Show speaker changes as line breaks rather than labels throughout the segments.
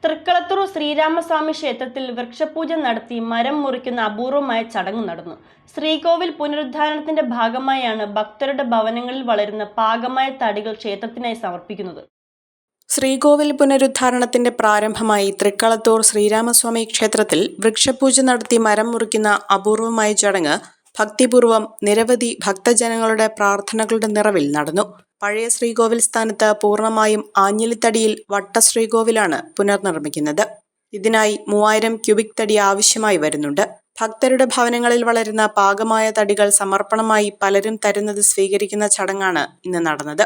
തൃക്കളത്തൂർ ശ്രീരാമസ്വാമി ക്ഷേത്രത്തിൽ വൃക്ഷപൂജ നടത്തി മരം മുറിക്കുന്ന അപൂർവമായ ചടങ്ങ് നടന്നു. ശ്രീകോവിൽ പുനരുദ്ധാരണത്തിന്റെ ഭാഗമായാണ് ഭക്തരുടെ ഭവനങ്ങളിൽ വളരുന്ന പാകമായ തടികൾ ക്ഷേത്രത്തിനായി സമർപ്പിക്കുന്നത്.
ശ്രീകോവിൽ പുനരുദ്ധാരണത്തിന്റെ പ്രാരംഭമായി തൃക്കളത്തൂർ ശ്രീരാമസ്വാമി ക്ഷേത്രത്തിൽ വൃക്ഷപൂജ നടത്തി മരം മുറിക്കുന്ന അപൂർവമായ ചടങ്ങ് ഭക്തിപൂർവം നിരവധി ഭക്തജനങ്ങളുടെ പ്രാർത്ഥനകളുടെ നിറവിൽ നടന്നു. പഴയ ശ്രീകോവിൽ സ്ഥാനത്ത് പൂർണ്ണമായും ആഞ്ഞിലിത്തടിയിൽ വട്ട ശ്രീകോവിലാണ് പുനർനിർമ്മിക്കുന്നത്. ഇതിനായി 3000 ക്യൂബിക് തടി ആവശ്യമായി വരുന്നുണ്ട്. ഭക്തരുടെ ഭവനങ്ങളിൽ വളരുന്ന പാകമായ തടികൾ സമർപ്പണമായി പലരും തരുന്നത് സ്വീകരിക്കുന്ന ചടങ്ങാണ് ഇന്ന് നടന്നത്.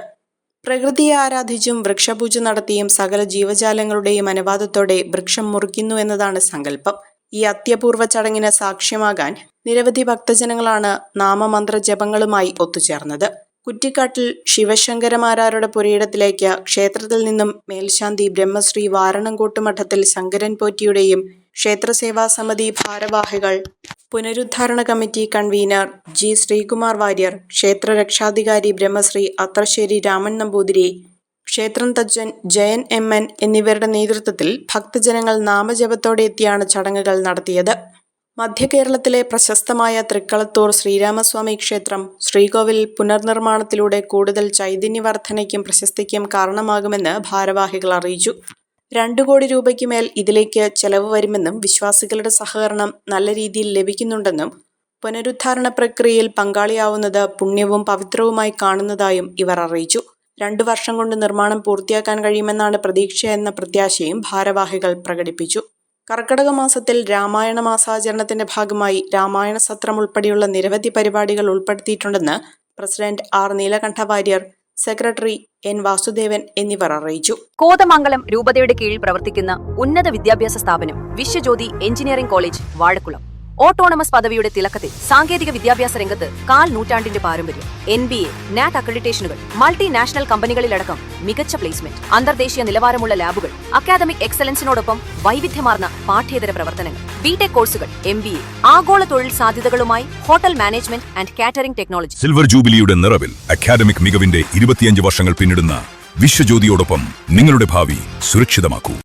പ്രകൃതിയെ ആരാധിച്ചും വൃക്ഷപൂജ നടത്തിയും സകല ജീവജാലങ്ങളുടെയും അനുവാദത്തോടെ വൃക്ഷം മുറിക്കുന്നു എന്നതാണ് സങ്കല്പം. ഈ അത്യപൂർവ ചടങ്ങിന് സാക്ഷ്യമാകാൻ നിരവധി ഭക്തജനങ്ങളാണ് നാമമന്ത്ര ജപങ്ങളുമായി ഒത്തുചേർന്നത്. കുറ്റിക്കാട്ടിൽ ശിവശങ്കരമാരാരുടെ പുരയിടത്തിലേക്ക് ക്ഷേത്രത്തിൽ നിന്നും മേൽശാന്തി ബ്രഹ്മശ്രീ വാരണംകോട്ട് മഠത്തിൽ ശങ്കരൻ പോറ്റിയുടെയും ക്ഷേത്രസേവാ സമിതി ഭാരവാഹികൾ, പുനരുദ്ധാരണ committee convener G Sreekumar Warrier, ക്ഷേത്ര രക്ഷാധികാരി ബ്രഹ്മശ്രീ അത്രശ്ശേരി രാമൻ നമ്പൂതിരി, ക്ഷേത്രം തച്ചൻ ജയൻ എം.എൻ. എന്നിവരുടെ നേതൃത്വത്തിൽ ഭക്തജനങ്ങൾ നാമജപത്തോടെ എത്തിയാണ് ചടങ്ങുകൾ നടത്തിയത്. മധ്യകേരളത്തിലെ പ്രശസ്തമായ തൃക്കളത്തൂർ ശ്രീരാമസ്വാമി ക്ഷേത്രം ശ്രീകോവിൽ പുനർനിർമ്മാണത്തിലൂടെ കൂടുതൽ ചൈതന്യവർദ്ധനയ്ക്കും പ്രശസ്തിക്കും കാരണമാകുമെന്ന് ഭാരവാഹികൾ അറിയിച്ചു. 2 കോടി രൂപയ്ക്ക് മേൽ ഇതിലേക്ക് ചെലവ് വരുമെന്നും വിശ്വാസികളുടെ സഹകരണം നല്ല രീതിയിൽ ലഭിക്കുന്നുണ്ടെന്നും പുനരുദ്ധാരണ പ്രക്രിയയിൽ പങ്കാളിയാവുന്നത് പുണ്യവും പവിത്രവുമായി കാണുന്നതായും ഇവർ അറിയിച്ചു. 2 വർഷം കൊണ്ട് നിർമ്മാണം പൂർത്തിയാക്കാൻ കഴിയുമെന്നാണ് പ്രതീക്ഷയെന്ന പ്രത്യാശയും ഭാരവാഹികൾ പ്രകടിപ്പിച്ചു. കർക്കടക മാസത്തിൽ രാമായണ മാസാചരണത്തിന്റെ ഭാഗമായി രാമായണ സത്രം ഉൾപ്പെടെയുള്ള നിരവധി പരിപാടികൾ ഉൾപ്പെടുത്തിയിട്ടുണ്ടെന്ന് president R Neelakanta Warrier, secretary N Vasudevan എന്നിവർ അറിയിച്ചു.
കോതമംഗലം രൂപതയുടെ കീഴിൽ പ്രവർത്തിക്കുന്ന ഉന്നത വിദ്യാഭ്യാസ സ്ഥാപനം Vishwajyothi engineering college Vazhakulam autonomous പദവിയുടെ തിളക്കത്തിൽ സാങ്കേതിക വിദ്യാഭ്യാസ രംഗത്ത് 1/4 നൂറ്റാണ്ടിന്റെ പാരമ്പര്യം, NBA, NAT അക്രഡിറ്റേഷനുകൾ, മൾട്ടിനാഷണൽ കമ്പനികളിലടക്കം മികച്ച പ്ലേസ്മെന്റ്, അന്തർദേശീയ നിലവാരമുള്ള ലാബുകൾ, അക്കാദമിക് എക്സലൻസിനോടൊപ്പം വൈവിധ്യമാർന്ന പാഠ്യേതര പ്രവർത്തനങ്ങൾ, BTech കോഴ്സുകൾ, MBA, ആഗോള തൊഴിൽ സാധ്യതകളുമായി hotel management and catering technology.
Silver ജൂബിലിയുടെ നിറവിൽ അക്കാദമിക് മികവിന്റെ 25 വർഷങ്ങൾ പിന്നിടുന്ന വിശ്വജ്യോതിയോടൊപ്പം നിങ്ങളുടെ ഭാവി സുരക്ഷിതമാക്കൂ.